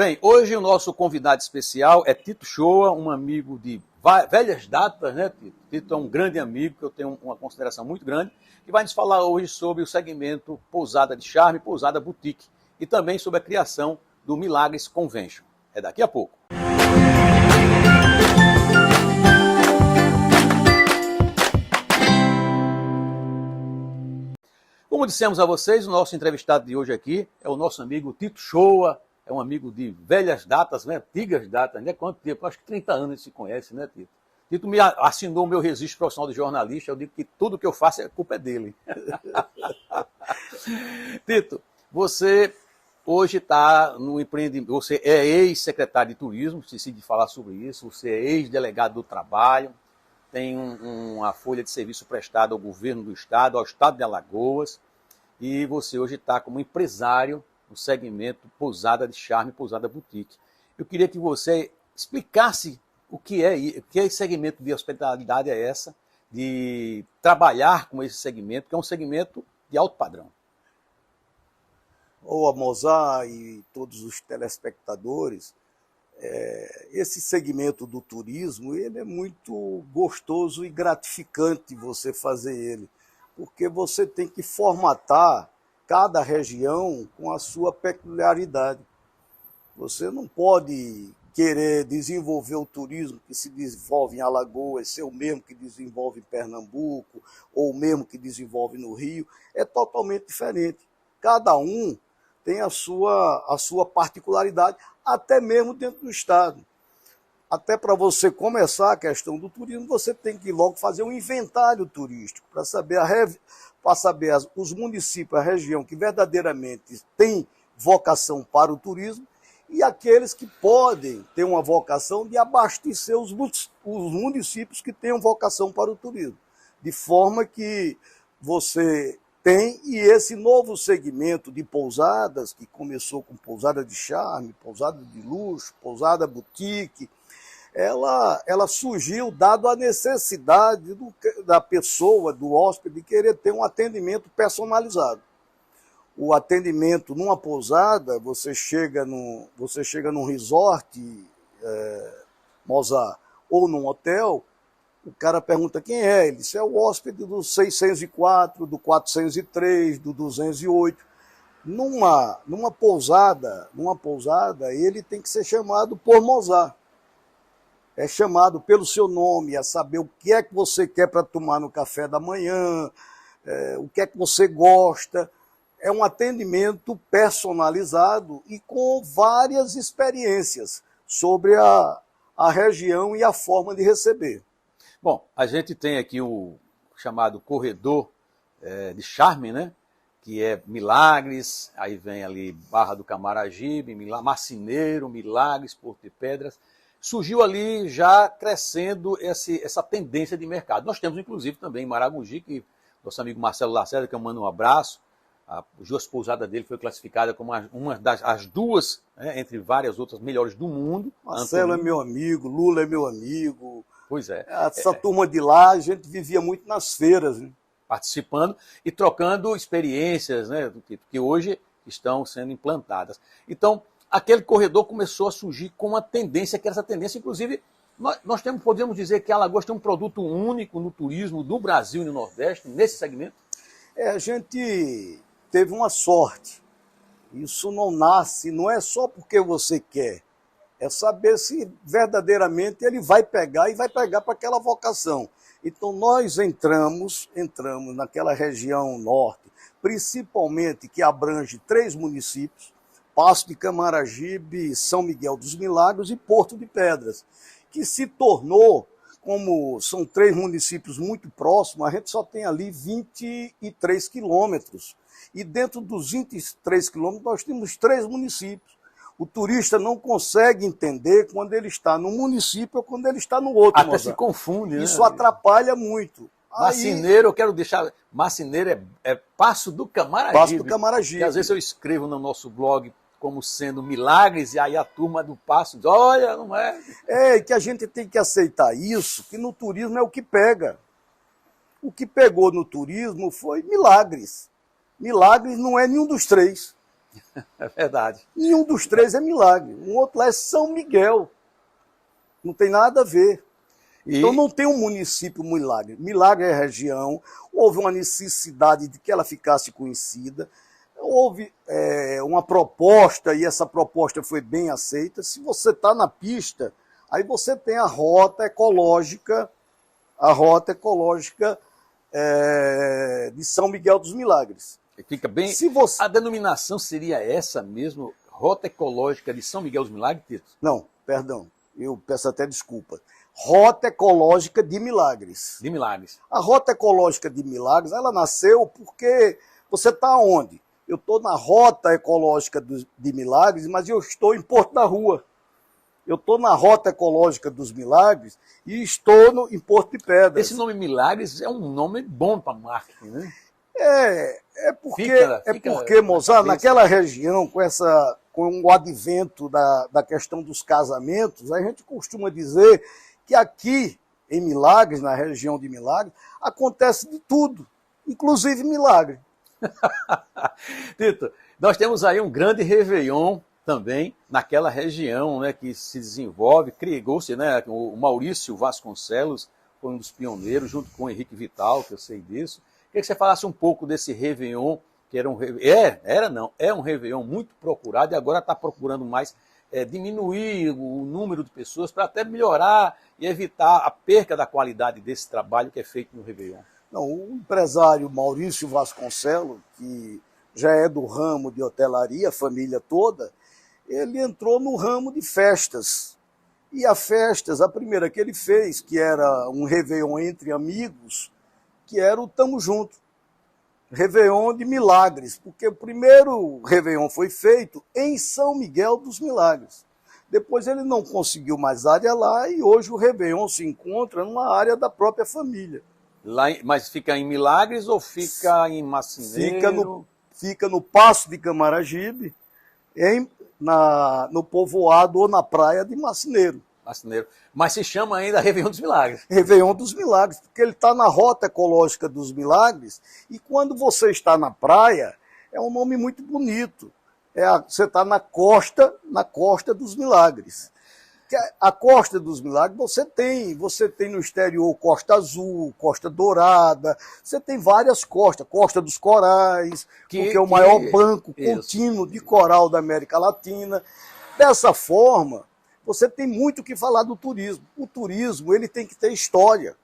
Bem, hoje o nosso convidado especial é Tito Shoa, um amigo de velhas datas, né, Tito? Tito é um grande amigo, que eu tenho uma consideração muito grande, que vai nos falar hoje sobre o segmento Pousada de Charme, Pousada Boutique, e também sobre a criação do Milagres Convention. É daqui a pouco. Como dissemos a vocês, o nosso entrevistado de hoje aqui é o nosso amigo Tito Shoa, é um amigo de velhas datas, né? Antigas datas, né? Quanto tempo? Acho que 30 anos ele se conhece, né, Tito? Tito me assinou o meu registro profissional de jornalista, eu digo que tudo que eu faço é culpa dele. Tito, você hoje está no empreendimento, você é ex-secretário de turismo, esqueci de falar sobre isso, você é ex-delegado do trabalho, tem uma folha de serviço prestada ao governo do estado, ao estado de Alagoas, e você hoje está como empresário no segmento Pousada de Charme, Pousada Boutique. Eu queria que você explicasse o que é esse segmento de hospitalidade é essa, de trabalhar com esse segmento, que é um segmento de alto padrão. Olá, Mozart e todos os telespectadores. Esse segmento do turismo, ele é muito gostoso e gratificante você fazer ele, porque você tem que formatar cada região com a sua peculiaridade. Você não pode querer desenvolver o turismo que se desenvolve em Alagoas, ser o mesmo que desenvolve em Pernambuco, ou o mesmo que desenvolve no Rio. É totalmente diferente. Cada um tem a sua particularidade, até mesmo dentro do estado. Até para você começar a questão do turismo, você tem que logo fazer um inventário turístico, para saber, os municípios, a região que verdadeiramente tem vocação para o turismo e aqueles que podem ter uma vocação de abastecer os municípios que tenham vocação para o turismo. De forma que você tem, e esse novo segmento de pousadas, que começou com pousada de charme, pousada de luxo, pousada boutique, ela surgiu dado a necessidade da pessoa, do hóspede, de querer ter um atendimento personalizado. O atendimento numa pousada, você chega num resort, Mozart, ou num hotel, o cara pergunta quem é, ele diz, é o hóspede do 604, do 403, do 208. Numa pousada, ele tem que ser chamado por Mozart. É chamado pelo seu nome, a saber o que é que você quer para tomar no café da manhã, o que é que você gosta. É um atendimento personalizado e com várias experiências sobre a região e a forma de receber. Bom, a gente tem aqui o chamado corredor de charme, né? Que é Milagres, aí vem ali Barra do Camaragibe, Marceneiro, Milagres, Porto de Pedras. Surgiu ali já crescendo essa tendência de mercado. Nós temos, inclusive, também em Maragogi, que nosso amigo Marcelo Lacerda, que eu mando um abraço, as duas pousadas dele foi classificada como as duas, né, entre várias outras, melhores do mundo. Marcelo é meu amigo, Lula é meu amigo. Pois é. Essa turma de lá, a gente vivia muito nas feiras, né? Participando e trocando experiências, né, que hoje estão sendo implantadas. Então, aquele corredor começou a surgir com uma tendência, que era essa tendência, inclusive, podemos dizer que Alagoas tem um produto único no turismo do Brasil e no Nordeste, nesse segmento? A gente teve uma sorte. Isso não nasce, não é só porque você quer. É saber se verdadeiramente ele vai pegar e vai pegar para aquela vocação. Então nós entramos naquela região norte, principalmente que abrange 3 municípios, Passo de Camaragibe, São Miguel dos Milagres e Porto de Pedras, que se tornou, como são 3 municípios muito próximos, a gente só tem ali 23 quilômetros. E dentro dos 23 quilômetros nós temos 3 municípios. O turista não consegue entender quando ele está no município ou quando ele está no outro. Até se confunde, né? Isso atrapalha muito. Marceneiro, eu quero deixar... Marceneiro é Passo do Camaragibe. Passo do Camaragibe. Que às vezes eu escrevo no nosso blog como sendo Milagres, e aí a turma do Passo diz, olha, não é... Que a gente tem que aceitar isso, que no turismo é o que pega. O que pegou no turismo foi Milagres. Milagres não é nenhum dos 3. É verdade. E um dos três é Milagre. Um outro lá é São Miguel. Não tem nada a ver. Então não tem um município Milagre. Milagre é região, houve uma necessidade de que ela ficasse conhecida, houve uma proposta, e essa proposta foi bem aceita. Se você está na pista, aí você tem a rota ecológica de São Miguel dos Milagres. Fica bem. Se você... A denominação seria essa mesmo, Rota Ecológica de São Miguel dos Milagres, Tito? Não, perdão, eu peço até desculpa. Rota Ecológica de Milagres. De Milagres. A Rota Ecológica de Milagres, ela nasceu porque você está onde? Eu estou na Rota Ecológica de Milagres, mas eu estou em Porto da Rua. Eu estou na Rota Ecológica dos Milagres e estou em Porto de Pedras. Esse nome Milagres é um nome bom para marketing, né? Porque, Mozart, naquela região, com o advento da questão dos casamentos, a gente costuma dizer que aqui, em Milagres, na região de Milagres, acontece de tudo, inclusive milagre. Tito, nós temos aí um grande Réveillon também naquela região, né, que se desenvolve, criou-se, né, o Maurício Vasconcelos foi um dos pioneiros, junto com o Henrique Vital, que eu sei disso. Queria que você falasse um pouco desse Réveillon, que era um Réveillon muito procurado, e agora está procurando mais diminuir o número de pessoas para até melhorar e evitar a perca da qualidade desse trabalho que é feito no Réveillon. Não, o empresário Maurício Vasconcelos, que já é do ramo de hotelaria, a família toda, ele entrou no ramo de festas. E a primeira que ele fez, que era um Réveillon entre amigos, que era o Tamo Junto. Réveillon de Milagres, porque o primeiro Réveillon foi feito em São Miguel dos Milagres. Depois ele não conseguiu mais área lá e hoje o Réveillon se encontra numa área da própria família. Mas fica em Milagres ou fica em Macineiro? Fica no Paço de Camaragibe, no povoado ou na praia de Macineiro. Mas se chama ainda Réveillon dos Milagres. Réveillon dos Milagres, porque ele está na Rota Ecológica dos Milagres, e quando você está na praia, é um nome muito bonito. Você está na costa dos Milagres. A Costa dos Milagres você tem no exterior Costa Azul, Costa Dourada, você tem várias costas, Costa dos Corais, porque é o maior banco contínuo de coral da América Latina. Dessa forma, você tem muito o que falar do turismo. O turismo ele tem que ter história.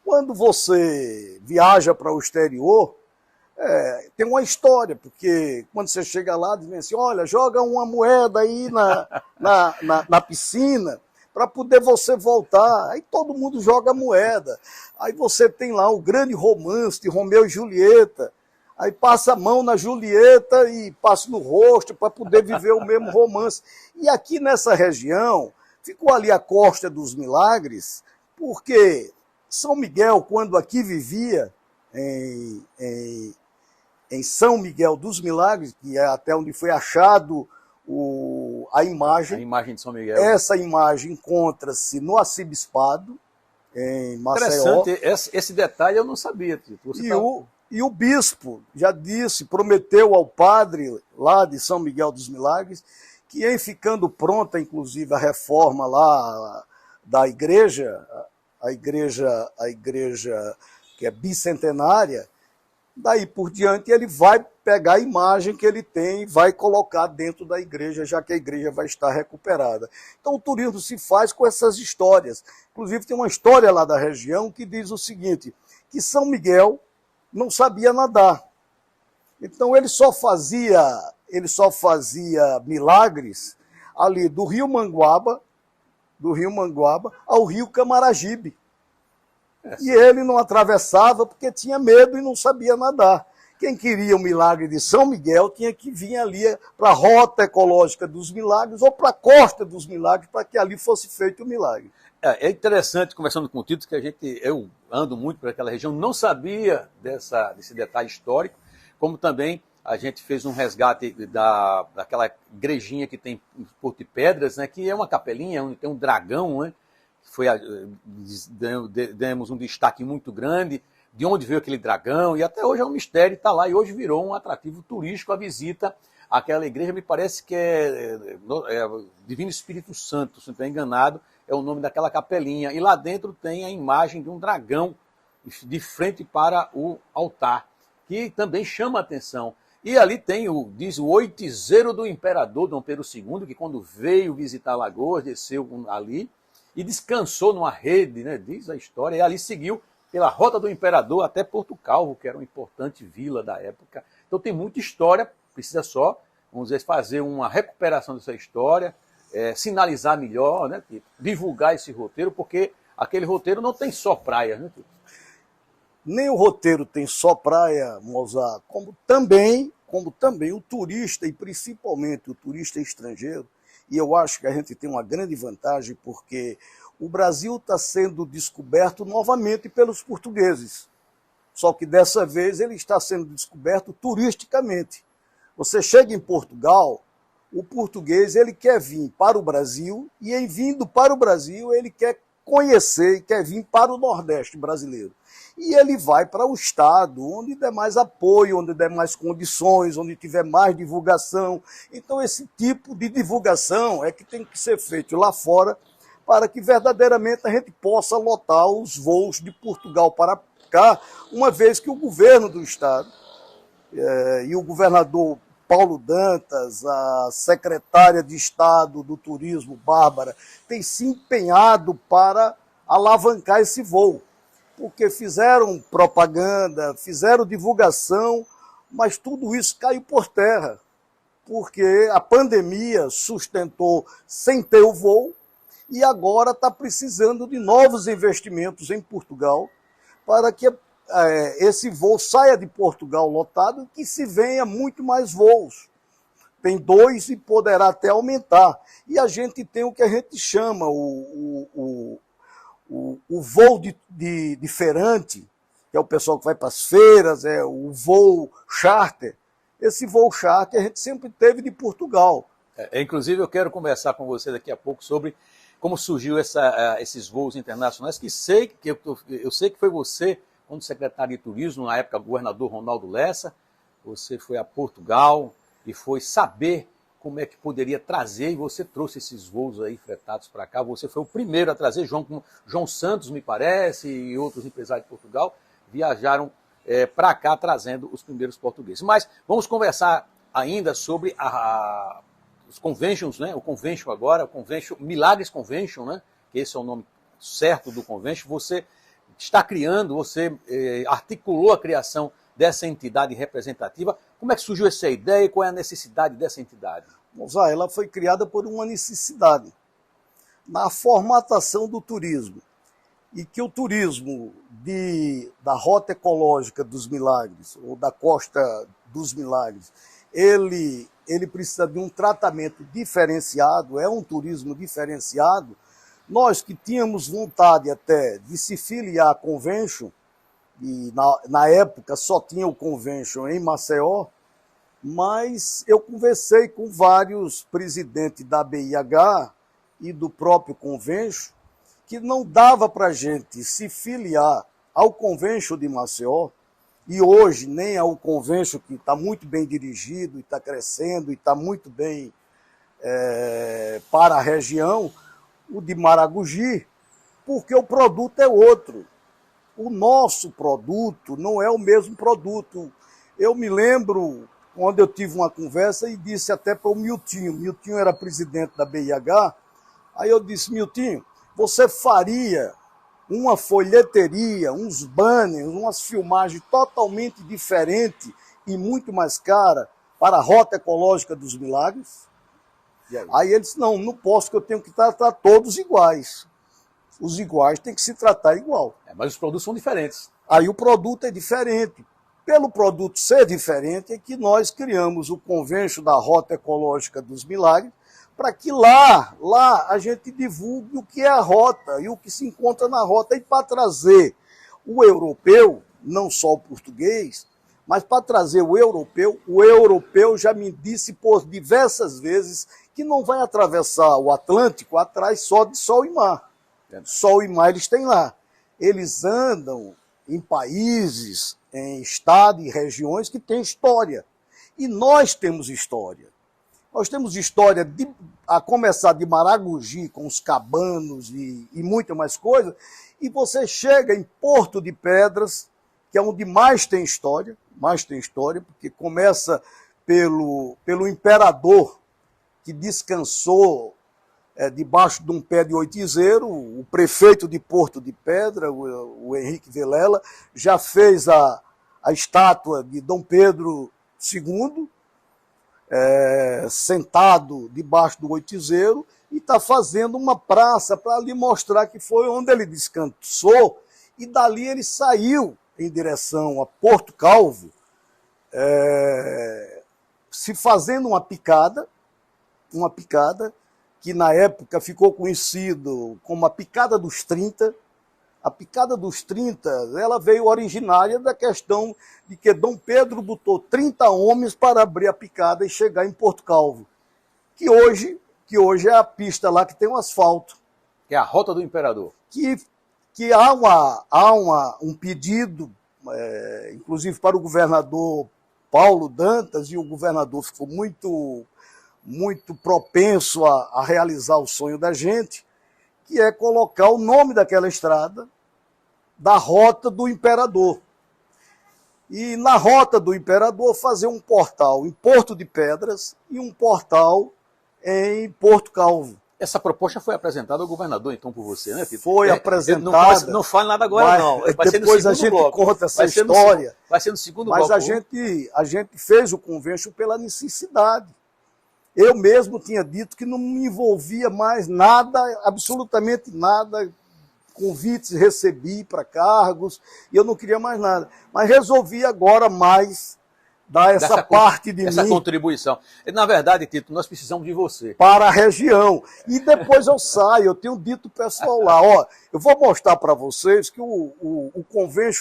Quando você viaja para o exterior, tem uma história, porque quando você chega lá, diz assim, olha, joga uma moeda aí na piscina para poder você voltar. Aí todo mundo joga moeda. Aí você tem lá o grande romance de Romeu e Julieta. Aí passa a mão na Julieta e passa no rosto para poder viver o mesmo romance. E aqui nessa região, ficou ali a Costa dos Milagres, porque São Miguel, quando aqui vivia, em São Miguel dos Milagres, que é até onde foi achado a imagem. A imagem de São Miguel. Essa imagem encontra-se no Arcebispado, em Maceió. Interessante, esse detalhe eu não sabia, Tito. E o bispo já prometeu ao padre lá de São Miguel dos Milagres, que em ficando pronta, inclusive, a reforma lá da igreja, a igreja que é bicentenária, daí por diante ele vai pegar a imagem que ele tem e vai colocar dentro da igreja, já que a igreja vai estar recuperada. Então o turismo se faz com essas histórias. Inclusive tem uma história lá da região que diz o seguinte, que São Miguel não sabia nadar. Então ele só fazia milagres ali do Rio Manguaba ao Rio Camaragibe. E ele não atravessava porque tinha medo e não sabia nadar. Quem queria o milagre de São Miguel tinha que vir ali para a Rota Ecológica dos Milagres ou para a Costa dos Milagres para que ali fosse feito o milagre. É interessante, conversando com o Tito, que eu ando muito por aquela região, não sabia desse detalhe histórico, como também a gente fez um resgate daquela igrejinha que tem em Porto de Pedras, né, que é uma capelinha onde tem um dragão, né? Demos um destaque muito grande de onde veio aquele dragão, e até hoje é um mistério, está lá, e hoje virou um atrativo turístico a visita Aquela igreja me parece que é Divino Espírito Santo, se não estou enganado, é o nome daquela capelinha. E lá dentro tem a imagem de um dragão de frente para o altar, que também chama a atenção. E ali tem, diz o oitizeiro do imperador Dom Pedro II, que quando veio visitar Alagoas, desceu ali e descansou numa rede, né, diz a história, e ali seguiu pela Rota do Imperador até Porto Calvo, que era uma importante vila da época. Então tem muita história, precisa só, vamos dizer, fazer uma recuperação dessa história, sinalizar melhor, né, divulgar esse roteiro, porque aquele roteiro não tem só praia, né, Tito? Nem o roteiro tem só praia, Mozart, como também o turista, e principalmente o turista estrangeiro, e eu acho que a gente tem uma grande vantagem, porque o Brasil está sendo descoberto novamente pelos portugueses. Só que dessa vez ele está sendo descoberto turisticamente. Você chega em Portugal, o português ele quer vir para o Brasil, e em vindo para o Brasil ele quer conhecer e quer vir para o Nordeste brasileiro. E ele vai para o estado onde der mais apoio, onde der mais condições, onde tiver mais divulgação. Então esse tipo de divulgação é que tem que ser feito lá fora para que verdadeiramente a gente possa lotar os voos de Portugal para cá, uma vez que o governo do estado e o governador Paulo Dantas, a secretária de Estado do Turismo, Bárbara, tem se empenhado para alavancar esse voo, porque fizeram propaganda, fizeram divulgação, mas tudo isso caiu por terra, porque a pandemia sustentou sem ter o voo e agora está precisando de novos investimentos em Portugal para que esse voo saia de Portugal lotado e que se venha muito mais voos. Tem 2 e poderá até aumentar. E a gente tem o que a gente chama o voo de feirante, que é o pessoal que vai para as feiras, é o voo charter. Esse voo charter a gente sempre teve de Portugal. Inclusive, eu quero conversar com você daqui a pouco sobre como surgiu esses voos internacionais, eu sei que foi você, quando secretário de Turismo, na época governador Ronaldo Lessa, você foi a Portugal e foi saber como é que poderia trazer, e você trouxe esses voos aí fretados para cá. Você foi o primeiro a trazer, João Santos, me parece, e outros empresários de Portugal viajaram para cá trazendo os primeiros portugueses. Mas vamos conversar ainda sobre os conventions, né? O convention agora, o convention, Milagres Convention, né? Que esse é o nome certo do convention. Você está criando, você articulou a criação dessa entidade representativa. Como é que surgiu essa ideia e qual é a necessidade dessa entidade? Mozart, ela foi criada por uma necessidade na formatação do turismo. E que o turismo da Rota Ecológica dos Milagres, ou da Costa dos Milagres, ele precisa de um tratamento diferenciado, é um turismo diferenciado. Nós que tínhamos vontade até de se filiar à Convention, e na época só tinha o Convention em Maceió, mas eu conversei com vários presidentes da BIH e do próprio Convention, que não dava para a gente se filiar ao Convention de Maceió, e hoje nem ao Convention, que está muito bem dirigido, e está crescendo, e está muito bem para a região, o de Maragogi, porque o produto é outro. O nosso produto não é o mesmo produto. Eu me lembro quando eu tive uma conversa e disse até para o Miltinho. Miltinho era presidente da BIH. Aí eu disse, Miltinho, você faria uma folheteria, uns banners, umas filmagens totalmente diferentes e muito mais cara para a Rota Ecológica dos Milagres? Aí ele disse, não posso, que eu tenho que tratar todos iguais. Os iguais têm que se tratar igual. Mas os produtos são diferentes. Aí o produto é diferente. Pelo produto ser diferente, é que nós criamos o Convention da Rota Ecológica dos Milagres, para que lá a gente divulgue o que é a rota e o que se encontra na rota, e para trazer o europeu, não só o português, mas para trazer o europeu já me disse por diversas vezes que não vai atravessar o Atlântico atrás só de sol e mar. Sol e mar eles têm lá. Eles andam em países, em estados e regiões que têm história. E nós temos história. Nós temos história, a começar de Maragogi, com os cabanos e muita mais coisa, e você chega em Porto de Pedras, que é onde mais tem história, porque começa pelo imperador que descansou debaixo de um pé de oitizeiro, o prefeito de Porto de Pedra, o Henrique Vilela, já fez a estátua de Dom Pedro II, sentado debaixo do oitizeiro, e está fazendo uma praça para lhe mostrar que foi onde ele descansou, e dali ele saiu em direção a Porto Calvo, se fazendo uma picada que na época ficou conhecido como a Picada dos 30. A Picada dos 30, ela veio originária da questão de que Dom Pedro botou 30 homens para abrir a picada e chegar em Porto Calvo, que hoje é a pista lá que tem um asfalto. Que é a Rota do Imperador. Que há um pedido, inclusive para o governador Paulo Dantas, e o governador ficou muito propenso a realizar o sonho da gente, que é colocar o nome daquela estrada da Rota do Imperador. E na Rota do Imperador fazer um portal em Porto de Pedras e um portal em Porto Calvo. Essa proposta foi apresentada ao governador, então, por você, né, Tito? Foi apresentada. Não fale nada agora, não. Vai ser depois a gente conta essa história. Vai ser no segundo bloco. Mas a gente fez o convênio pela necessidade. Eu mesmo tinha dito que não me envolvia mais nada, absolutamente nada, convites recebi para cargos, e eu não queria mais nada. Mas resolvi agora mais dar essa parte de essa mim. Contribuição. Na verdade, Tito, nós precisamos de você. Para a região. E depois eu saio, eu tenho dito pessoal lá, ó, eu vou mostrar para vocês que o convênio,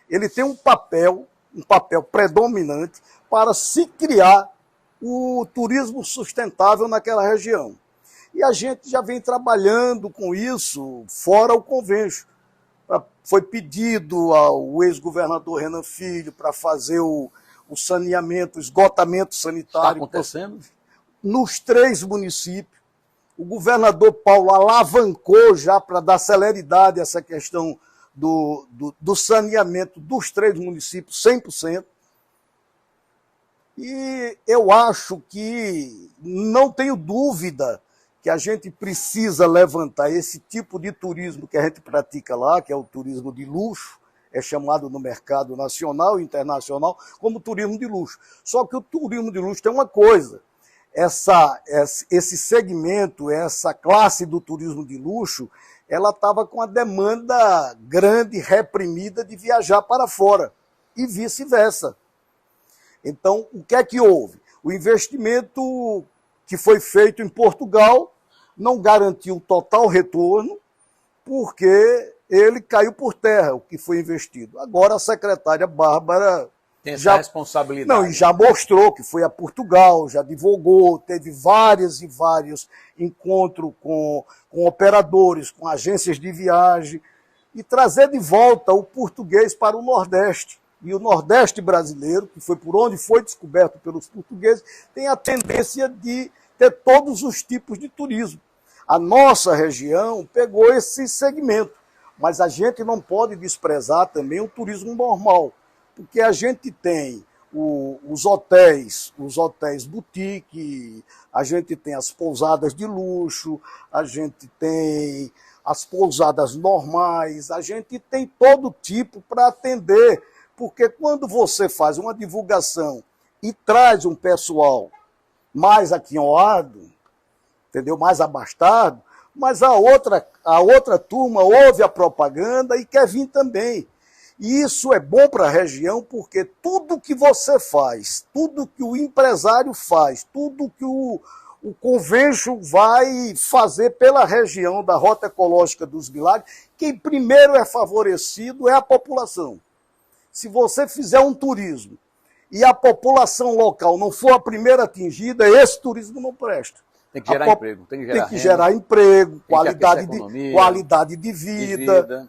ele tem um papel predominante para se criar o turismo sustentável naquela região. E a gente já vem trabalhando com isso, fora o convênio. Foi pedido ao ex-governador Renan Filho para fazer o saneamento, o esgotamento sanitário. Está acontecendo? Nos 3 municípios. O governador Paulo alavancou já para dar celeridade a essa questão do saneamento dos 3 municípios, 100%. E eu acho que, não tenho dúvida, que a gente precisa levantar esse tipo de turismo que a gente pratica lá, que é o turismo de luxo, é chamado no mercado nacional e internacional como turismo de luxo. Só que o turismo de luxo tem uma coisa, esse segmento, essa classe do turismo de luxo, ela estava com a demanda grande, reprimida de viajar para fora, e vice-versa. Então, o que é que houve? O investimento que foi feito em Portugal não garantiu total retorno, porque ele caiu por terra, o que foi investido. Agora a secretária Bárbara tem essa responsabilidade. Não, e já mostrou que foi a Portugal, já divulgou, teve vários encontros com operadores, com agências de viagem, e trazer de volta o português para o Nordeste. E o Nordeste brasileiro, que foi por onde foi descoberto pelos portugueses, tem a tendência de ter todos os tipos de turismo. A nossa região pegou esse segmento, mas a gente não pode desprezar também o turismo normal, porque a gente tem os hotéis boutique, a gente tem as pousadas de luxo, a gente tem as pousadas normais, a gente tem todo tipo para atender. Porque quando você faz uma divulgação e traz um pessoal mais aquinhoado, entendeu? Mais abastado, mas a outra turma ouve a propaganda e quer vir também. E isso é bom para a região, porque tudo que você faz, tudo que o empresário faz, tudo que o convênio vai fazer pela região da Rota Ecológica dos Milagres, quem primeiro é favorecido é a população. Se você fizer um turismo e a população local não for a primeira atingida, esse turismo não presta. Tem que gerar emprego. Tem que gerar emprego, qualidade de vida.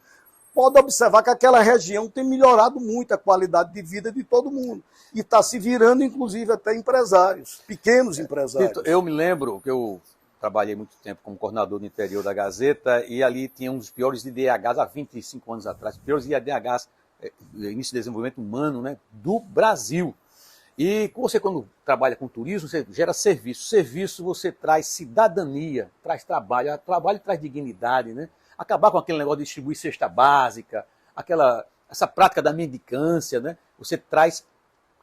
pode observar que aquela região tem melhorado muito a qualidade de vida de todo mundo. E está se virando, inclusive, até empresários, pequenos empresários. Tito, eu me lembro que eu trabalhei muito tempo como coordenador do interior da Gazeta e ali tinha um dos piores IDHs há 25 anos atrás, piores IDHs, início de desenvolvimento humano, né, do Brasil. E você, quando trabalha com turismo, você gera serviço. Serviço você traz cidadania, traz trabalho. Trabalho traz dignidade, né? Acabar com aquele negócio de distribuir cesta básica, essa prática da mendicância, né? Você traz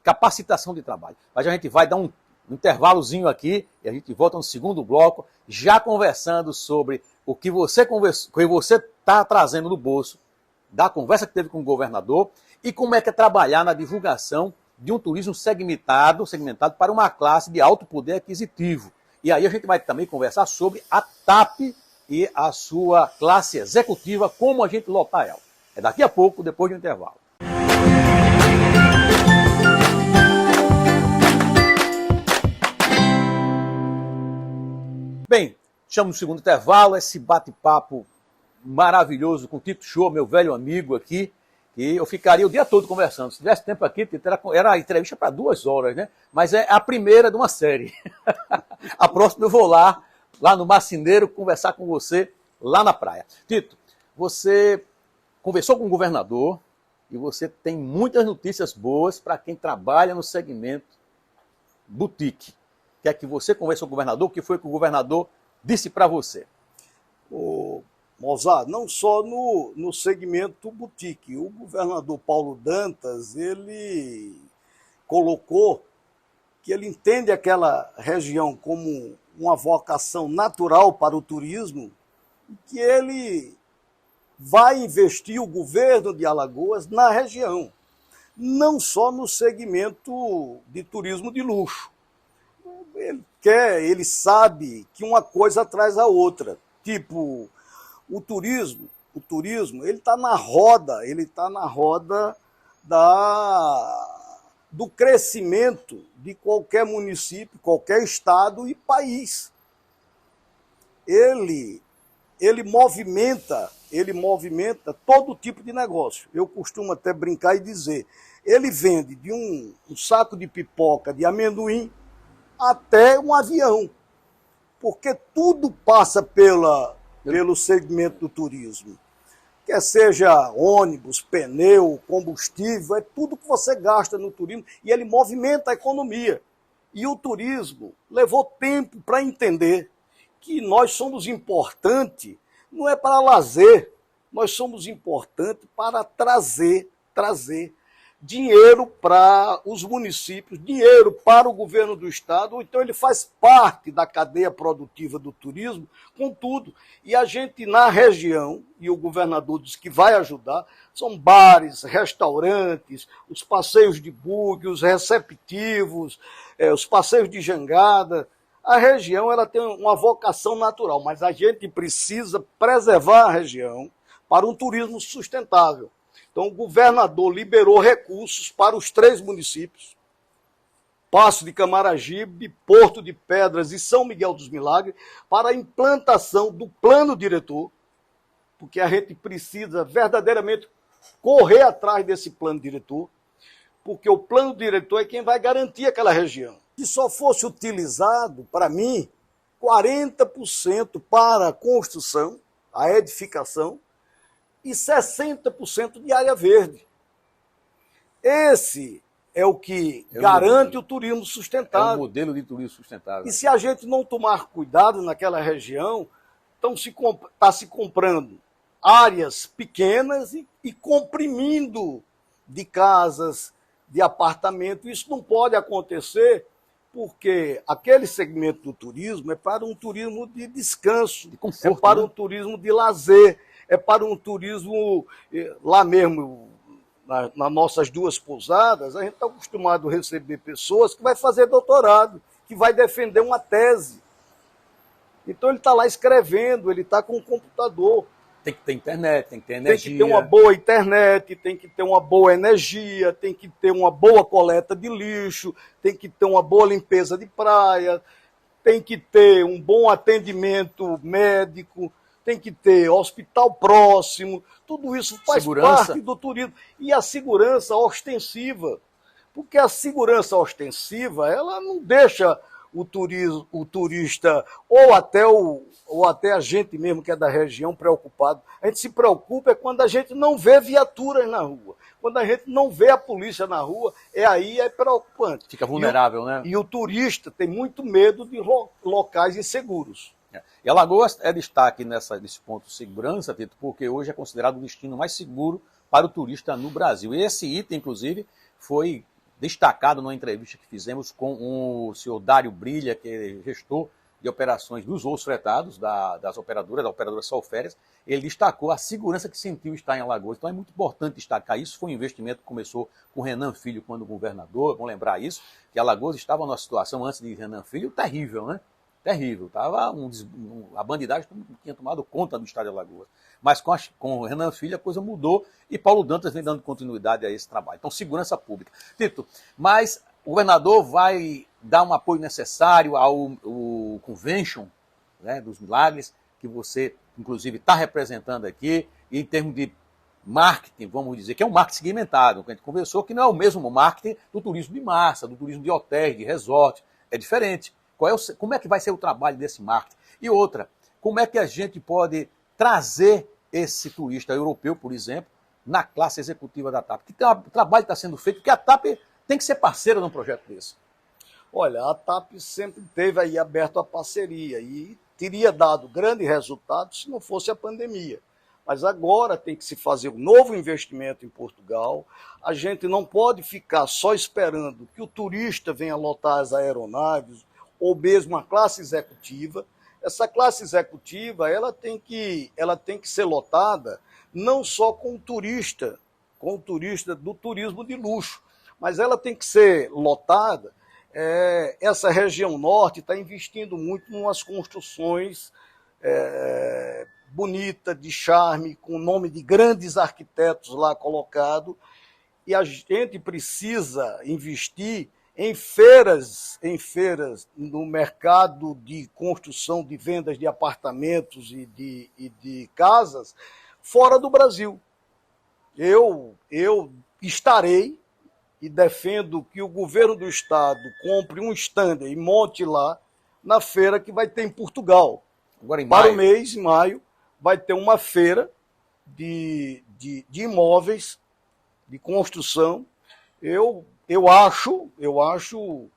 capacitação de trabalho. Mas a gente vai dar um intervalozinho aqui e a gente volta no segundo bloco, já conversando sobre o que você está trazendo no bolso, da conversa que teve com o governador e como é que é trabalhar na divulgação de um turismo segmentado para uma classe de alto poder aquisitivo. E aí a gente vai também conversar sobre a TAP e a sua classe executiva, como a gente lotar ela. É daqui a pouco, depois do intervalo. Bem, estamos no segundo intervalo, esse bate-papo maravilhoso com o Tito Shoa, meu velho amigo aqui, e eu ficaria o dia todo conversando. Se tivesse tempo aqui, era entrevista para 2 horas, né? Mas é a primeira de uma série. A próxima eu vou lá no Marceneiro, conversar com você lá na praia. Tito, você conversou com o governador e você tem muitas notícias boas para quem trabalha no segmento boutique. Quer que você conversou com o governador? O que foi que o governador disse para você? Mozart, não só no segmento boutique. O governador Paulo Dantas, ele colocou que ele entende aquela região como uma vocação natural para o turismo e que ele vai investir o governo de Alagoas na região, não só no segmento de turismo de luxo. Ele sabe que uma coisa traz a outra. Tipo, o turismo, ele está na roda do crescimento de qualquer município, qualquer estado e país. Ele movimenta todo tipo de negócio. Eu costumo até brincar e dizer, ele vende de um saco de pipoca de amendoim até um avião, porque tudo passa pelo segmento do turismo. Quer seja ônibus, pneu, combustível, é tudo que você gasta no turismo e ele movimenta a economia. E o turismo levou tempo para entender que nós somos importantes, não é para lazer, nós somos importantes para trazer dinheiro para os municípios, dinheiro para o governo do estado, ou então ele faz parte da cadeia produtiva do turismo, com tudo. E a gente na região, e o governador disse que vai ajudar, são bares, restaurantes, os passeios de buggy, os receptivos, os passeios de jangada. A região ela tem uma vocação natural, mas a gente precisa preservar a região para um turismo sustentável. Então, o governador liberou recursos para os 3 municípios, Passo de Camaragibe, Porto de Pedras e São Miguel dos Milagres, para a implantação do plano diretor, porque a gente precisa verdadeiramente correr atrás desse plano diretor, porque o plano diretor é quem vai garantir aquela região. Se só fosse utilizado, para mim, 40% para a construção, a edificação, e 60% de área verde. Esse é o que garante o turismo sustentável. É o modelo de turismo sustentável. E se a gente não tomar cuidado naquela região, então está se comprando áreas pequenas e comprimindo de casas, de apartamentos. Isso não pode acontecer porque aquele segmento do turismo é para um turismo de descanso, de conforto, é para um turismo de lazer, é para um turismo, lá mesmo, nas nossas 2 pousadas, a gente está acostumado a receber pessoas que vai fazer doutorado, que vai defender uma tese. Então ele está lá escrevendo, ele está com um computador. Tem que ter internet, tem que ter energia. Tem que ter uma boa internet, tem que ter uma boa energia, tem que ter uma boa coleta de lixo, tem que ter uma boa limpeza de praia, tem que ter um bom atendimento médico. tem que ter hospital próximo, tudo isso faz Segurança. parte do turismo. E a segurança ostensiva, porque a segurança ostensiva, ela não deixa o turista, ou até a gente mesmo que é da região preocupado. A gente se preocupa quando a gente não vê viaturas na rua. Quando a gente não vê a polícia na rua, aí é preocupante. Fica vulnerável, né? E o turista tem muito medo de locais inseguros. E Alagoas é destaque nesse ponto de segurança, Tito, porque hoje é considerado o destino mais seguro para o turista no Brasil. E esse item, inclusive, foi destacado numa entrevista que fizemos com o senhor Dário Brilha, que é gestor de operações dos voos fretados da operadora Solférias. Ele destacou a segurança que sentiu estar em Alagoas. Então é muito importante destacar isso. Foi um investimento que começou com Renan Filho quando governador. Vamos lembrar isso, que Alagoas estava numa situação antes de Renan Filho terrível, né? Terrível. A bandidagem tinha tomado conta do estado de Alagoas. Mas com o Renan Filho a coisa mudou e Paulo Dantas vem dando continuidade a esse trabalho. Então, segurança pública. Tito, mas o governador vai dar um apoio necessário ao Convention, né, dos Milagres, que você, inclusive, está representando aqui, e em termos de marketing, vamos dizer, que é um marketing segmentado, que a gente conversou, que não é o mesmo marketing do turismo de massa, do turismo de hotéis, de resort, é diferente. Como é que vai ser o trabalho desse marketing? E outra, como é que a gente pode trazer esse turista europeu, por exemplo, na classe executiva da TAP? Que trabalho está sendo feito? Porque a TAP tem que ser parceira num projeto desse. Olha, a TAP sempre teve aí aberto a parceria e teria dado grande resultado se não fosse a pandemia. Mas agora tem que se fazer um novo investimento em Portugal. A gente não pode ficar só esperando que o turista venha lotar as aeronaves ou mesmo a classe executiva. Essa classe executiva ela tem que ser lotada não só com o turista do turismo de luxo, mas ela tem que ser lotada. Essa região norte está investindo muito em umas construções bonitas, de charme, com o nome de grandes arquitetos lá colocado, e a gente precisa investir em feiras no mercado de construção, de vendas de apartamentos e de casas fora do Brasil. Eu estarei e defendo que o governo do estado compre um stand e monte lá na feira que vai ter em Portugal. Agora em Para maio. o mês de maio vai ter uma feira de imóveis, de construção. Eu acho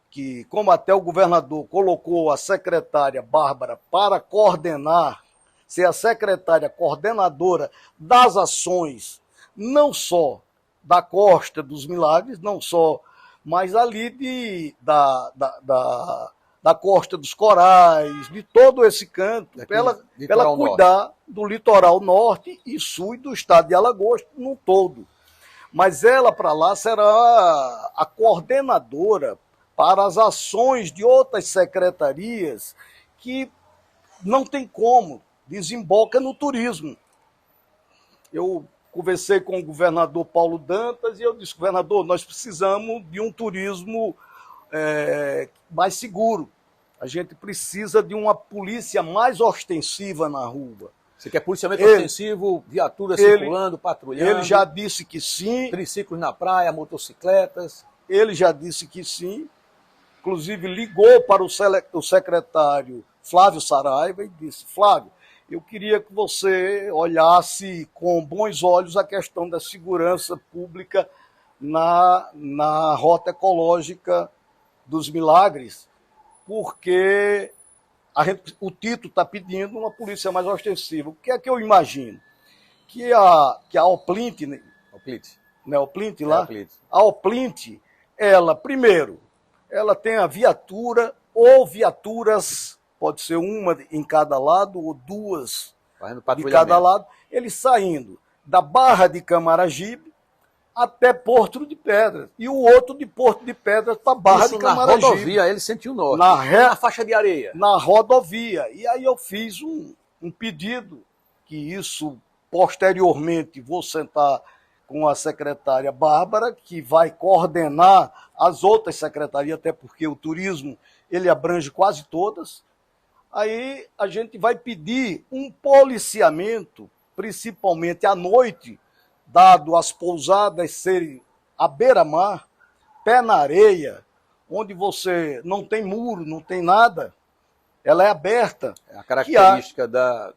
que, como até o governador colocou a secretária Bárbara para coordenar, ser a secretária coordenadora das ações, não só da Costa dos Milagres, não só, mas ali da Costa dos Corais, de todo esse canto, para ela cuidar do litoral norte e sul do estado de Alagoas no todo. Mas ela para lá será a coordenadora para as ações de outras secretarias que não tem como, desemboca no turismo. Eu conversei com o governador Paulo Dantas e eu disse, governador, nós precisamos de um turismo mais seguro. A gente precisa de uma polícia mais ostensiva na rua. Você quer policiamento ostensivo, viaturas circulando, patrulhando? Ele já disse que sim. Triciclos na praia, motocicletas? Ele já disse que sim. Inclusive ligou para o secretário Flávio Saraiva e disse, Flávio, eu queria que você olhasse com bons olhos a questão da segurança pública na Rota Ecológica dos Milagres, porque o Tito está pedindo uma polícia mais ostensiva. O que é que eu imagino? Que a Oplint, a Oplint, ela, primeiro, ela tem a viatura ou viaturas, pode ser uma em cada lado ou duas de cada lado, eles saindo da Barra de Camaragibe até Porto de Pedras. E o outro de Porto de Pedras para Barra de Camaragibe. Na rodovia, ele sentiu o norte. Na faixa de areia. Na rodovia. E aí eu fiz um pedido, que isso posteriormente vou sentar com a secretária Bárbara, que vai coordenar as outras secretarias, até porque o turismo ele abrange quase todas. Aí a gente vai pedir um policiamento, principalmente à noite, dado as pousadas serem à beira-mar, pé na areia, onde você não tem muro, não tem nada, ela é aberta. É a característica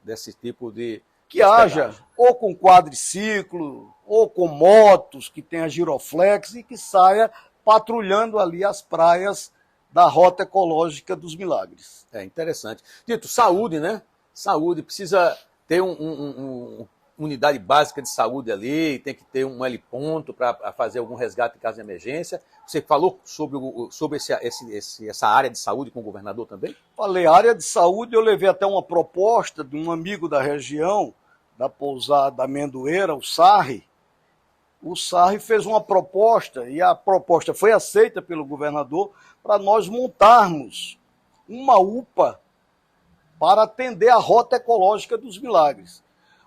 desse tipo de que haja ou com quadriciclo, ou com motos que tenha giroflex e que saia patrulhando ali as praias da Rota Ecológica dos Milagres. É interessante. Tito, saúde, né? Saúde, precisa ter uma unidade básica de saúde ali, tem que ter um heliponto para fazer algum resgate em caso de emergência. Você falou sobre essa área de saúde com o governador também? Falei, área de saúde, eu levei até uma proposta de um amigo da região, da pousada Amendoeira, o Sarri. O Sarri fez uma proposta, e a proposta foi aceita pelo governador, para nós montarmos uma UPA para atender a Rota Ecológica dos Milagres.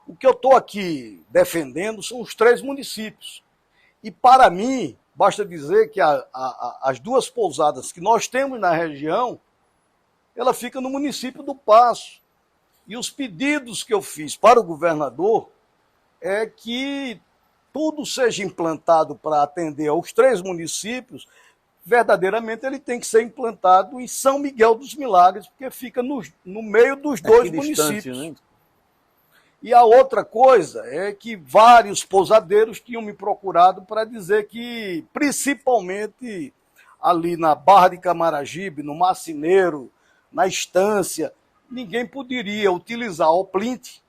O que eu estou aqui defendendo são os 3 municípios. E, para mim, basta dizer que as 2 pousadas que nós temos na região, ela fica no município do Paço. E os pedidos que eu fiz para o governador é que tudo seja implantado para atender aos 3 municípios. Verdadeiramente ele tem que ser implantado em São Miguel dos Milagres, porque fica no meio dos 2 municípios. Né? E a outra coisa é que vários pousadeiros tinham me procurado para dizer que, principalmente ali na Barra de Camaragibe, no Marcineiro, na Estância, ninguém poderia utilizar o plint,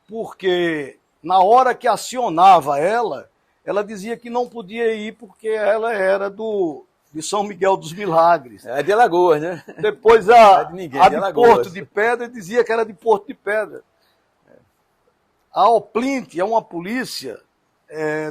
porque na hora que acionava ela dizia que não podia ir porque ela era de São Miguel dos Milagres. É de Alagoas, né? Depois a de Porto de Pedra dizia que era de Porto de Pedra. A Oplint é uma polícia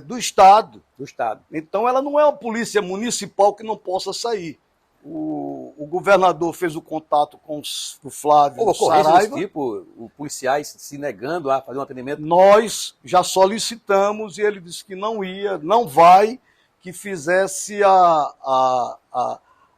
do Estado. Do Estado. Então ela não é uma polícia municipal que não possa sair. O governador fez o contato com o Flávio Saraiva. Desse tipo, os policiais se negando a fazer um atendimento? Nós já solicitamos e ele disse que não ia, não vai, que fizesse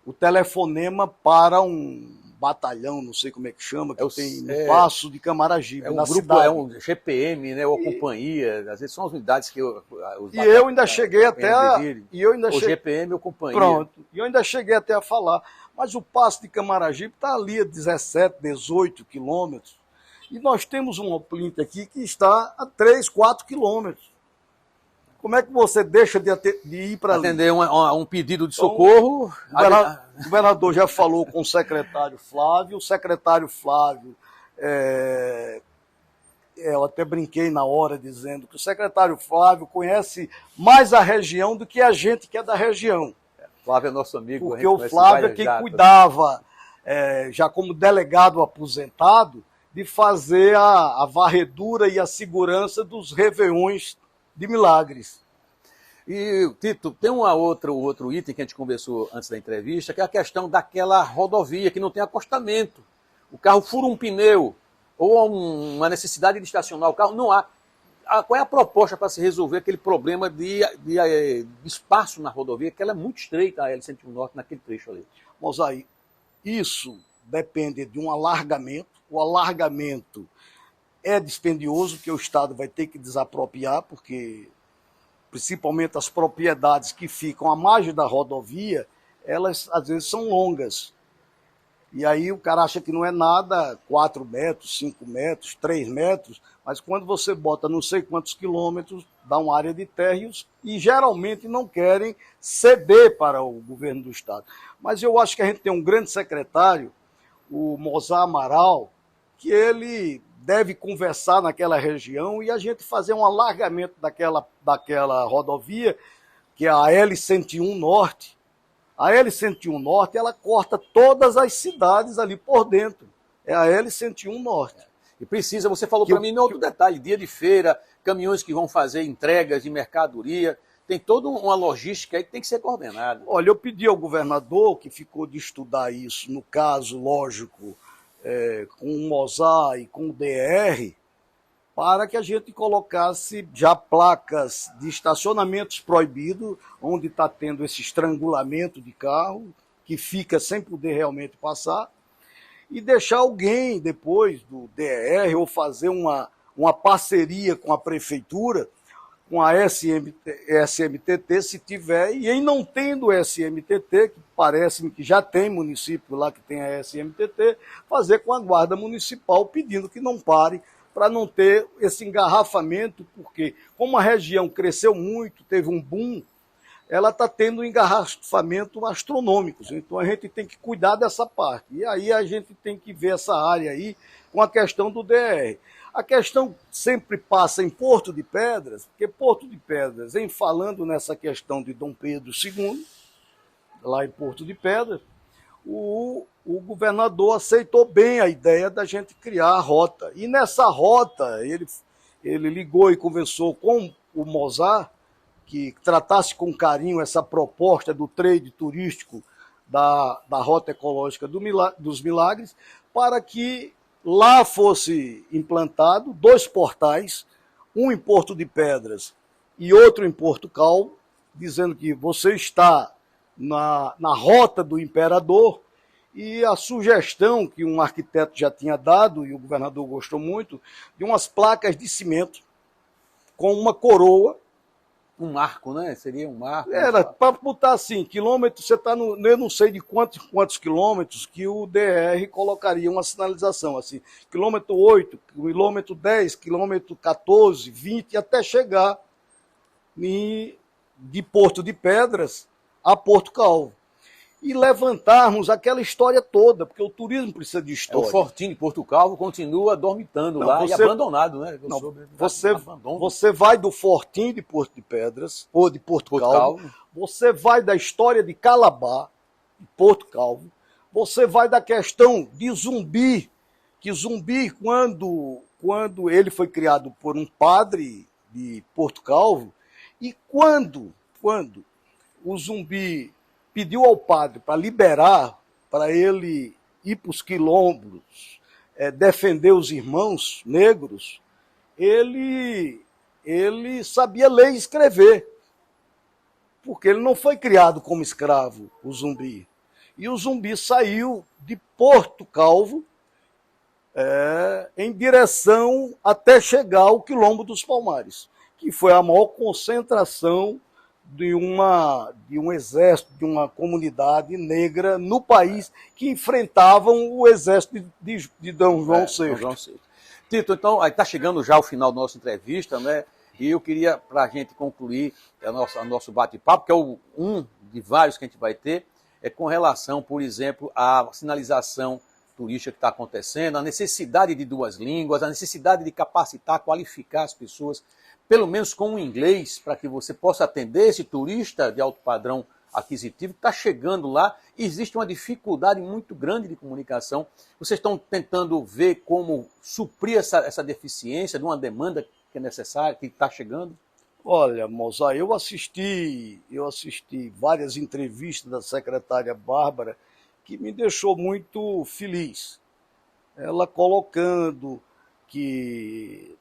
o telefonema para um batalhão, não sei como é que chama, que tem no Paço de Camaragibe, na grupo, cidade. É um GPM, né, ou companhia, às vezes são as unidades que... eu ainda cheguei até o GPM ou companhia. Pronto, e eu ainda cheguei até a falar, mas o Paço de Camaragibe está ali a 17, 18 quilômetros, e nós temos um Oplint aqui que está a 3, 4 quilômetros. Como é que você deixa de ir para ali? Atender um pedido de socorro? O governador já falou com o secretário Flávio. O secretário Flávio, eu até brinquei na hora dizendo que o secretário Flávio conhece mais a região do que a gente que é da região. Flávio é nosso amigo. Porque o Flávio é quem cuidava, já como delegado aposentado, de fazer a varredura e a segurança dos réveillões de Milagres. E, Tito, tem outro item que a gente conversou antes da entrevista, que é a questão daquela rodovia que não tem acostamento. O carro fura um pneu, ou uma necessidade de estacionar o carro, não há. Qual é a proposta para se resolver aquele problema de espaço na rodovia, que ela é muito estreita, a L101 Norte, naquele trecho ali? Mosaí, isso depende de um alargamento. O alargamento é dispendioso, que o Estado vai ter que desapropriar, porque principalmente as propriedades que ficam à margem da rodovia, elas às vezes são longas. E aí o cara acha que não é nada, 4 metros, 5 metros, 3 metros, mas quando você bota não sei quantos quilômetros, dá uma área de terra e geralmente não querem ceder para o governo do Estado. Mas eu acho que a gente tem um grande secretário, o Mozar Amaral, que ele deve conversar naquela região e a gente fazer um alargamento daquela rodovia, que é a L101 Norte. A L101 Norte, ela corta todas as cidades ali por dentro. É a L101 Norte. E precisa, você falou para mim, outro detalhe, dia de feira, caminhões que vão fazer entregas de mercadoria, tem toda uma logística aí que tem que ser coordenada. Olha, eu pedi ao governador, que ficou de estudar isso, no caso, lógico, com o Mozar e com o DR, para que a gente colocasse já placas de estacionamentos proibidos, onde está tendo esse estrangulamento de carro, que fica sem poder realmente passar, e deixar alguém depois do DER ou fazer uma parceria com a prefeitura, com a SMTT, se tiver, e em não tendo SMTT, que parece-me que já tem município lá que tem a SMTT, fazer com a Guarda Municipal pedindo que não pare, para não ter esse engarrafamento, porque como a região cresceu muito, teve um boom, ela está tendo um engarrafamento astronômico. Então a gente tem que cuidar dessa parte. E aí a gente tem que ver essa área aí com a questão do DR. A questão sempre passa em Porto de Pedras, porque Porto de Pedras, em falando nessa questão de Dom Pedro II, lá em Porto de Pedras, o governador aceitou bem a ideia da gente criar a rota. E nessa rota, ele ligou e conversou com o Mozart, que tratasse com carinho essa proposta do trade turístico da Rota Ecológica dos Milagres, para que lá fosse implantado 2 portais, um em Porto de Pedras e outro em Porto Calvo, dizendo que você está na Rota do Imperador, e a sugestão que um arquiteto já tinha dado, e o governador gostou muito, de umas placas de cimento com uma coroa. Um marco, né? Seria um marco. Era, para botar assim, quilômetro, você está no. Eu não sei de quantos quilômetros que o DR colocaria uma sinalização, assim, quilômetro 8, quilômetro 10, quilômetro 14, 20, até chegar de Porto de Pedras a Porto Calvo. E levantarmos aquela história toda, porque o turismo precisa de história. O Fortinho de Porto Calvo continua dormitando lá e abandonado, né? Você vai do Fortinho de Porto de Pedras, ou de Porto Calvo, você vai da história de Calabar, de Porto Calvo, você vai da questão de Zumbi, que Zumbi, quando ele foi criado por um padre de Porto Calvo, e quando o Zumbi pediu ao padre para liberar, para ele ir para os quilombos, defender os irmãos negros, ele sabia ler e escrever, porque ele não foi criado como escravo, o Zumbi. E o Zumbi saiu de Porto Calvo em direção até chegar ao Quilombo dos Palmares, que foi a maior concentração de um exército, de uma comunidade negra no país, que enfrentavam o exército de Dom João VI. Tito, então, está chegando já o final da nossa entrevista, né? E eu queria, para a gente concluir o nosso bate-papo, que é um de vários que a gente vai ter, com relação, por exemplo, à sinalização turística que está acontecendo, a necessidade de 2 línguas, a necessidade de capacitar, qualificar as pessoas, pelo menos com o inglês, para que você possa atender esse turista de alto padrão aquisitivo que está chegando lá. Existe uma dificuldade muito grande de comunicação. Vocês estão tentando ver como suprir essa deficiência de uma demanda que é necessária, que está chegando? Olha, Mozart, eu assisti várias entrevistas da secretária Bárbara, que me deixou muito feliz. Ela colocando que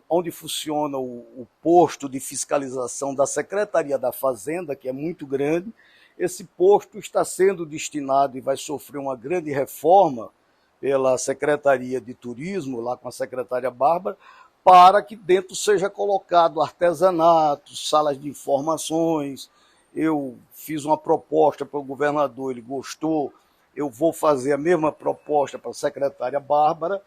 onde funciona o posto de fiscalização da Secretaria da Fazenda, que é muito grande, esse posto está sendo destinado e vai sofrer uma grande reforma pela Secretaria de Turismo, lá com a secretária Bárbara, para que dentro seja colocado artesanato, salas de informações. Eu fiz uma proposta para o governador, ele gostou, eu vou fazer a mesma proposta para a secretária Bárbara,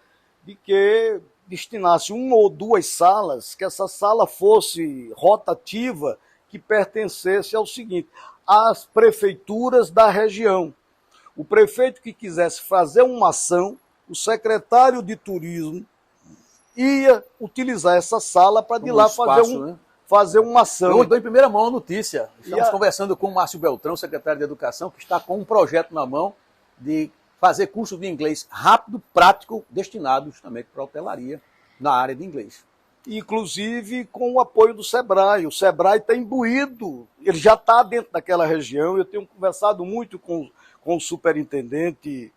de que destinasse 1 ou 2 salas, que essa sala fosse rotativa, que pertencesse ao seguinte, às prefeituras da região. O prefeito que quisesse fazer uma ação, o secretário de turismo ia utilizar essa sala para de lá fazer uma ação. Eu dou em primeira mão a notícia. Estamos conversando com o Márcio Beltrão, secretário de Educação, que está com um projeto na mão de fazer curso de inglês rápido, prático, destinado justamente para a hotelaria na área de inglês. Inclusive com o apoio do Sebrae. O Sebrae está imbuído, ele já está dentro daquela região. Eu tenho conversado muito com o superintendente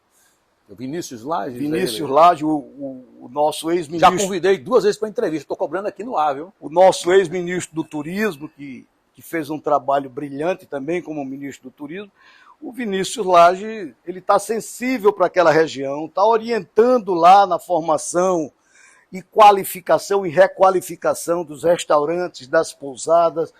Vinícius Lage. Vinícius Lage, o nosso ex-ministro. Já convidei 2 vezes para entrevista, estou cobrando aqui no ar, viu? O nosso ex-ministro do Turismo, que que fez um trabalho brilhante também como ministro do Turismo. O Vinícius Lage, ele está sensível para aquela região, está orientando lá na formação e qualificação e requalificação dos restaurantes, das pousadas,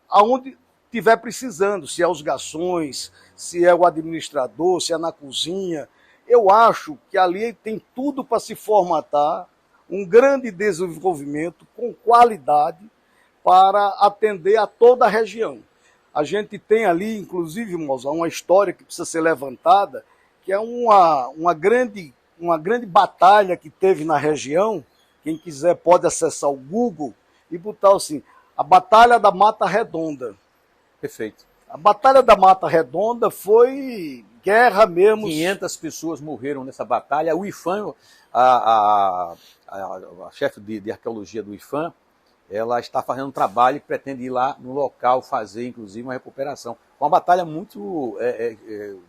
aonde estiver precisando, se é os garçons, se é o administrador, se é na cozinha. Eu acho que ali tem tudo para se formatar, um grande desenvolvimento com qualidade para atender a toda a região. A gente tem ali, inclusive, Mozart, uma história que precisa ser levantada, que é uma grande batalha que teve na região. Quem quiser pode acessar o Google e botar assim, a Batalha da Mata Redonda. Perfeito. A Batalha da Mata Redonda foi guerra mesmo. 500 pessoas morreram nessa batalha. O IPHAN, a chefe de arqueologia do IPHAN, ela está fazendo um trabalho e pretende ir lá no local fazer, inclusive, uma recuperação. Uma batalha muito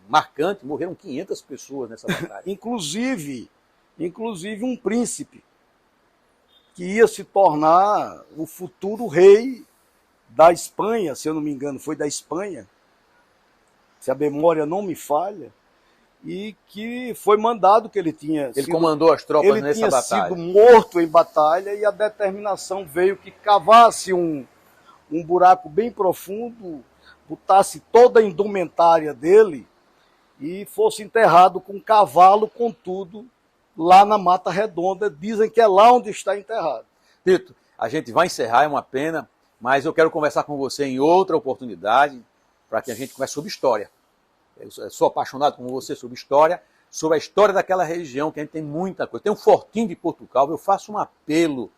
marcante, morreram 500 pessoas nessa batalha. Inclusive um príncipe que ia se tornar o futuro rei da Espanha, se eu não me engano, foi da Espanha, se a memória não me falha, e que foi mandado que ele tinha Ele comandou as tropas nessa batalha. Ele tinha sido morto em batalha e a determinação veio que cavasse um buraco bem profundo, botasse toda a indumentária dele e fosse enterrado com cavalo, com tudo, lá na Mata Redonda. Dizem que é lá onde está enterrado. Tito, a gente vai encerrar, é uma pena, mas eu quero conversar com você em outra oportunidade para que a gente converse sobre história. Eu sou apaixonado como você sobre história, sobre a história daquela região, que a gente tem muita coisa. Tem um Fortim de Portugal, eu faço um apelo,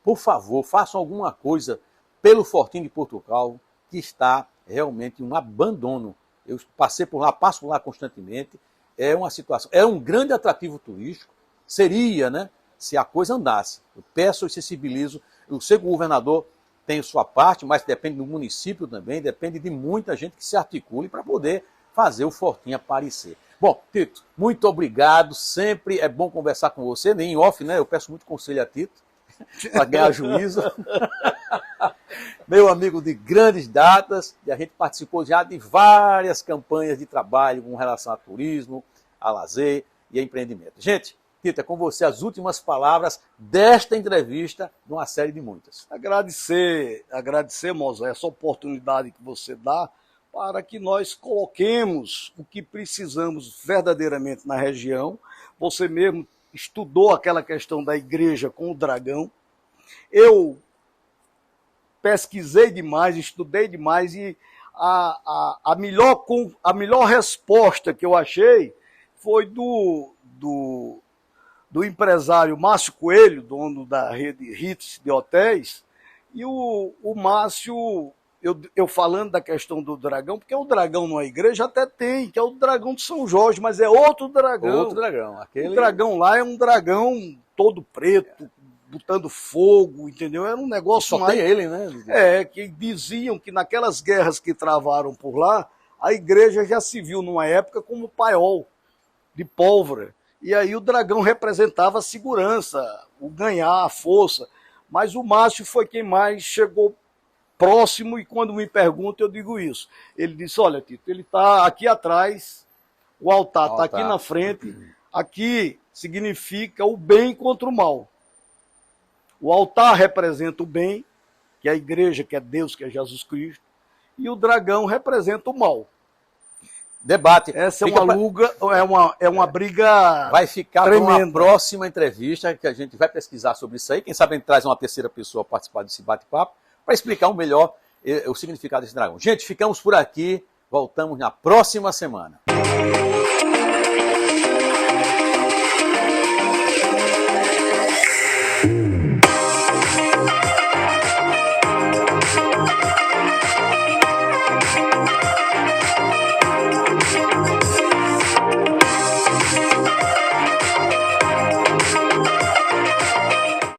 por favor, façam alguma coisa pelo Fortim de Portugal, que está realmente um abandono. Eu passei por lá, passo por lá constantemente, é uma situação, é um grande atrativo turístico, seria, né, se a coisa andasse. Eu peço e sensibilizo, eu sei que o governador tem sua parte, mas depende do município também, depende de muita gente que se articule para poder fazer o Fortim aparecer. Bom, Tito, muito obrigado, sempre é bom conversar com você, nem em off, né? Eu peço muito conselho a Tito, para ganhar juízo. Meu amigo de grandes datas, e a gente participou já de várias campanhas de trabalho com relação a turismo, a lazer e a empreendimento. Gente, Tito, é com você as últimas palavras desta entrevista, de uma série de muitas. Agradecer, Mozart, essa oportunidade que você dá, para que nós coloquemos o que precisamos verdadeiramente na região. Você mesmo estudou aquela questão da igreja com o dragão. Eu pesquisei demais, estudei demais e a melhor resposta que eu achei foi do empresário Márcio Coelho, dono da rede Ritz de hotéis, e o Márcio... Eu falando da questão do dragão, porque o dragão numa igreja até tem, que é o dragão de São Jorge, mas é outro dragão. Outro dragão. Aquele... O dragão lá é um dragão todo preto, botando fogo, entendeu? Era um negócio só mais... tem ele, né? Que diziam que naquelas guerras que travaram por lá, a igreja já se viu numa época como paiol de pólvora. E aí o dragão representava a segurança, o ganhar, a força. Mas o Márcio foi quem mais chegou próximo, e quando me perguntam eu digo isso. Ele disse, olha, Tito, ele está aqui atrás, o altar está aqui na frente, aqui significa o bem contra o mal. O altar representa o bem, que é a igreja, que é Deus, que é Jesus Cristo, e o dragão representa o mal. Debate. Essa é uma briga vai ficar tremenda. Para uma próxima entrevista, que a gente vai pesquisar sobre isso aí, quem sabe a gente traz uma terceira pessoa a participar desse bate-papo, para explicar melhor o significado desse dragão. Gente, ficamos por aqui, voltamos na próxima semana.